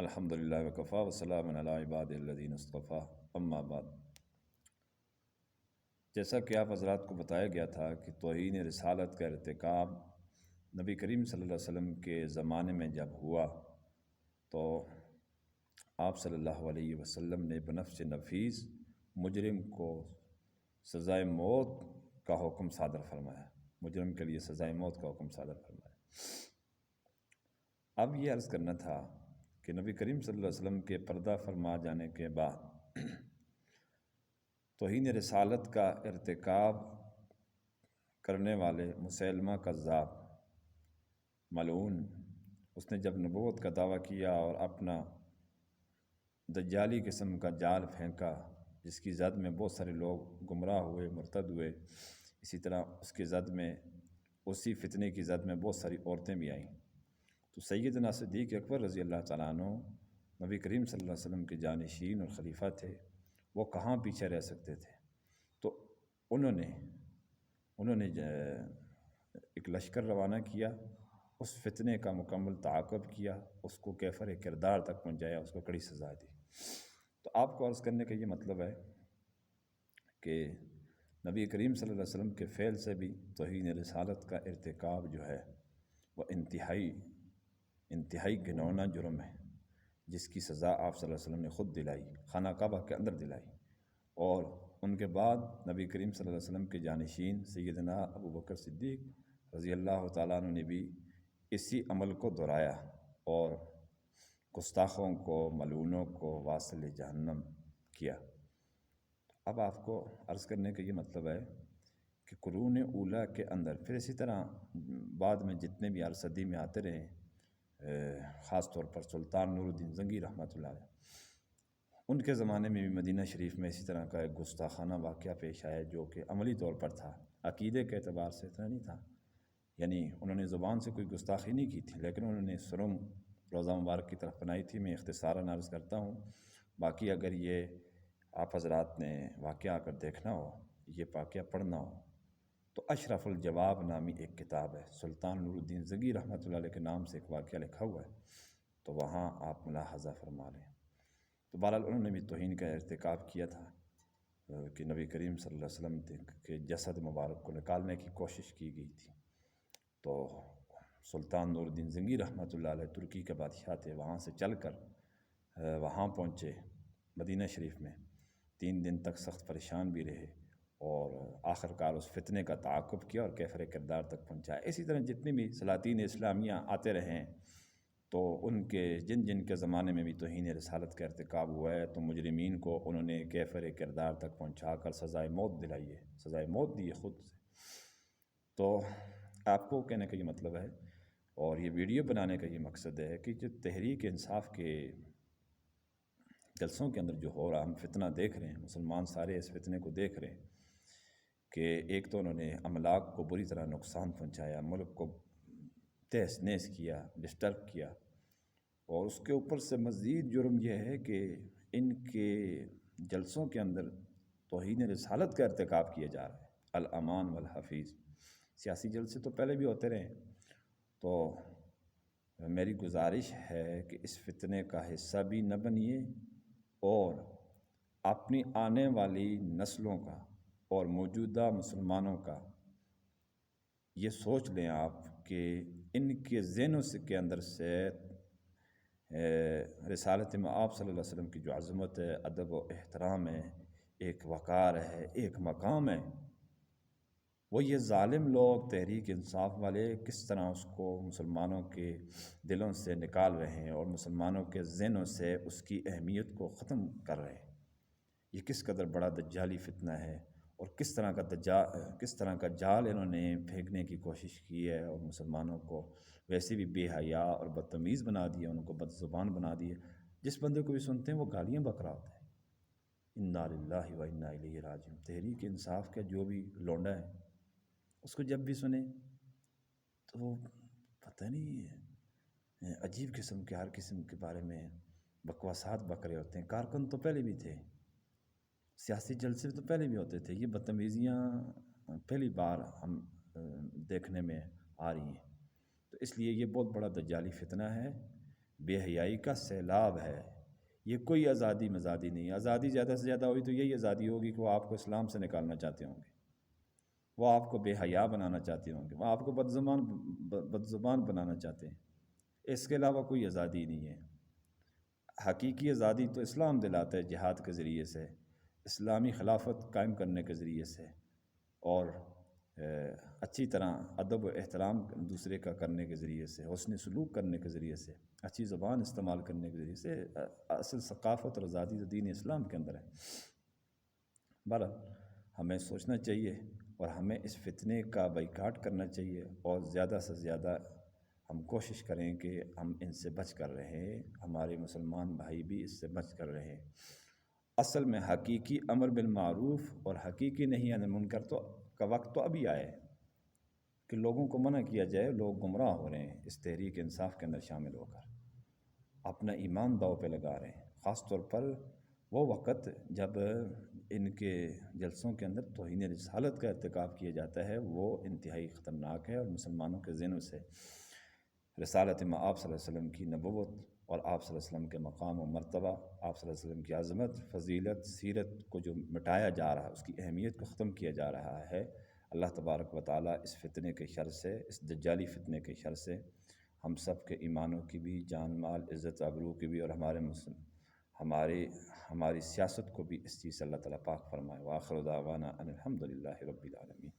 الحمدللہ وکفا وسلام علی عباد الذین اصطفیٰ اما بعد۔ جیسا کہ آپ حضرات کو بتایا گیا تھا کہ توہین رسالت کا ارتکاب نبی کریم صلی اللہ علیہ وسلم کے زمانے میں جب ہوا تو آپ صلی اللہ علیہ وسلم نے بنفس نفیس مجرم کو سزائے موت کا حکم صادر فرمایا، مجرم کے لیے سزائے موت کا حکم صادر فرمایا۔ اب یہ عرض کرنا تھا کہ نبی کریم صلی اللہ علیہ وسلم کے پردہ فرما جانے کے بعد توہین رسالت کا ارتکاب کرنے والے مسیلمہ کذاب ملعون، اس نے جب نبوت کا دعویٰ کیا اور اپنا دجالی قسم کا جال پھینکا جس کی زد میں بہت سارے لوگ گمراہ ہوئے، مرتد ہوئے، اسی طرح اس کی زد میں، اسی فتنے کی زد میں بہت ساری عورتیں بھی آئیں، تو سیدنا صدیق اکبر رضی اللہ تعالیٰ عنہ نبی کریم صلی اللہ علیہ وسلم کے جانشین اور خلیفہ تھے، وہ کہاں پیچھے رہ سکتے تھے؟ تو انہوں نے ایک لشکر روانہ کیا، اس فتنے کا مکمل تعاقب کیا، اس کو کیفر کردار تک پہنچایا، اس کو کڑی سزا دی۔ تو آپ کو عرض کرنے کا یہ مطلب ہے کہ نبی کریم صلی اللہ علیہ وسلم کے فعل سے بھی توہین رسالت کا ارتکاب جو ہے وہ انتہائی گھناؤنا جرم ہے، جس کی سزا آپ صلی اللہ علیہ وسلم نے خود دلائی، خانہ کعبہ کے اندر دلائی، اور ان کے بعد نبی کریم صلی اللہ علیہ وسلم کے جانشین سیدنا ابو بکر صدیق رضی اللہ تعالیٰ عنہ نے بھی اسی عمل کو دہرایا اور گستاخوں کو، ملعونوں کو واصل جہنم کیا۔ اب آپ کو عرض کرنے کا یہ مطلب ہے کہ قرون اولیٰ کے اندر پھر اسی طرح بعد میں جتنے بھی صدی میں آتے رہے، خاص طور پر سلطان نور الدین زنگی رحمۃ اللہ علیہ، ان کے زمانے میں بھی مدینہ شریف میں اسی طرح کا ایک گستاخانہ واقعہ پیش آیا جو کہ عملی طور پر تھا، عقیدے کے اعتبار سے اتنا نہیں تھا، یعنی انہوں نے زبان سے کوئی گستاخی نہیں کی تھی، لیکن انہوں نے سرنگ روضہ مبارک کی طرف بنائی تھی۔ میں اختصاراً عرض کرتا ہوں، باقی اگر یہ آپ حضرات نے واقعہ اگر دیکھنا ہو، یہ واقعہ پڑھنا ہو تو اشرف الجواب نامی ایک کتاب ہے، سلطان نور الدین زنگی رحمۃ اللہ علیہ کے نام سے ایک واقعہ لکھا ہوا ہے، تو وہاں آپ ملاحظہ فرما لیں۔ تو بہرحال انہوں نے بھی توہین کا ارتکاب کیا تھا کہ نبی کریم صلی اللہ علیہ وسلم کے جسد مبارک کو نکالنے کی کوشش کی گئی تھی، تو سلطان نور الدین زنگی رحمۃ اللہ علیہ ترکی کے بادشاہ تھے، وہاں سے چل کر وہاں پہنچے مدینہ شریف میں، 3 دن تک سخت پریشان بھی رہے اور آخر کار اس فتنے کا تعاقب کیا اور کیفر کردار تک پہنچایا۔ اسی طرح جتنے بھی سلاطین اسلامیہ آتے رہے ہیں تو ان کے جن کے زمانے میں بھی توہین رسالت کا ارتکاب ہوا ہے تو مجرمین کو انہوں نے کیفر کردار تک پہنچا کر سزائے موت دلائی ہے، سزائے موت دی ہے خود سے۔ تو آپ کو کہنے کا یہ مطلب ہے اور یہ ویڈیو بنانے کا یہ مقصد ہے کہ جو تحریک انصاف کے جلسوں کے اندر جو ہو رہا، ہم فتنہ دیکھ رہے ہیں، مسلمان سارے اس فتنے کو دیکھ رہے ہیں کہ ایک تو انہوں نے املاک کو بری طرح نقصان پہنچایا، ملک کو تہس نہس کیا، ڈسٹرب کیا، اور اس کے اوپر سے مزید جرم یہ ہے کہ ان کے جلسوں کے اندر توہین رسالت کا ارتکاب کیا جا رہا ہے۔ الامان والحفیظ سیاسی جلسے تو پہلے بھی ہوتے رہے، تو میری گزارش ہے کہ اس فتنے کا حصہ بھی نہ بنیے اور اپنی آنے والی نسلوں کا اور موجودہ مسلمانوں کا یہ سوچ لیں آپ کہ ان کے ذہنوں کے اندر سے رسالت مآب صلی اللہ علیہ وسلم کی جو عظمت ہے، ادب و احترام ہے، ایک وقار ہے، ایک مقام ہے، وہ یہ ظالم لوگ تحریک انصاف والے کس طرح اس کو مسلمانوں کے دلوں سے نکال رہے ہیں اور مسلمانوں کے ذہنوں سے اس کی اہمیت کو ختم کر رہے ہیں۔ یہ کس قدر بڑا دجالی فتنہ ہے اور کس طرح کا جال انہوں نے پھینکنے کی کوشش کی ہے اور مسلمانوں کو ویسے بھی بے حیا اور بدتمیز بنا دیا، ان کو بد زبان بنا دیا، جس بندے کو بھی سنتے ہیں وہ گالیاں بک رہا ہوتا ہے۔ انا للہ و انا الیہ راجعون۔ تحریک انصاف کا جو بھی لونڈا ہے اس کو جب بھی سنیں تو وہ پتہ نہیں عجیب قسم کے ہر قسم کے بارے میں بکواسات بک رہے ہوتے ہیں۔ کارکن تو پہلے بھی تھے، سیاسی جلسے تو پہلے بھی ہوتے تھے، یہ بدتمیزیاں پہلی بار ہم دیکھنے میں آ رہی ہیں، تو اس لیے یہ بہت بڑا دجالی فتنہ ہے بے حیائی کا سیلاب ہے۔ یہ کوئی آزادی مزادی نہیں ہے۔ آزادی زیادہ سے زیادہ ہوئی تو یہی آزادی ہوگی کہ وہ آپ کو اسلام سے نکالنا چاہتے ہوں گے، وہ آپ کو بے حیا بنانا چاہتے ہوں گے، وہ آپ کو بد زبان بنانا چاہتے ہیں۔ اس کے علاوہ کوئی آزادی نہیں ہے۔ حقیقی آزادی تو اسلام دلاتا ہے، جہاد کے ذریعے سے، اسلامی خلافت قائم کرنے کے ذریعے سے، اور اچھی طرح ادب و احترام دوسرے کا کرنے کے ذریعے سے، حسن سلوک کرنے کے ذریعے سے، اچھی زبان استعمال کرنے کے ذریعے سے۔ اصل ثقافت اور آزادی تو دین اسلام کے اندر ہے۔ بہرحال ہمیں سوچنا چاہیے اور ہمیں اس فتنے کا بائیکاٹ کرنا چاہیے، اور زیادہ سے زیادہ ہم کوشش کریں کہ ہم ان سے بچ کر رہیں، ہمارے مسلمان بھائی بھی اس سے بچ کر رہیں۔ اصل میں حقیقی امر بالمعروف اور حقیقی نہیں عن المنکر کا وقت تو ابھی آئے کہ لوگوں کو منع کیا جائے۔ لوگ گمراہ ہو رہے ہیں اس تحریک انصاف کے اندر شامل ہو کر، اپنا ایمان داؤ پہ لگا رہے ہیں۔ خاص طور پر وہ وقت جب ان کے جلسوں کے اندر توہین رسالت کا ارتکاب کیا جاتا ہے، وہ انتہائی خطرناک ہے، اور مسلمانوں کے ذہنوں سے رسالت آپ صلی اللہ علیہ وسلم کی نبوت اور آپ صلی اللہ علیہ وسلم کے مقام و مرتبہ، آپ صلی اللہ علیہ وسلم کی عظمت، فضیلت، سیرت کو جو مٹایا جا رہا ہے، اس کی اہمیت کو ختم کیا جا رہا ہے۔ اللہ تبارک و تعالیٰ اس فتنے کے شر سے، اس دجالی فتنے کے شر سے ہم سب کے ایمانوں کی بھی، جان مال، عزت آبرو کی بھی، اور ہماری سیاست کو بھی اس چیز سے اللہ تعالیٰ پاک فرمائے۔ وآخر دعوانا ان الحمد للہ رب العالمین۔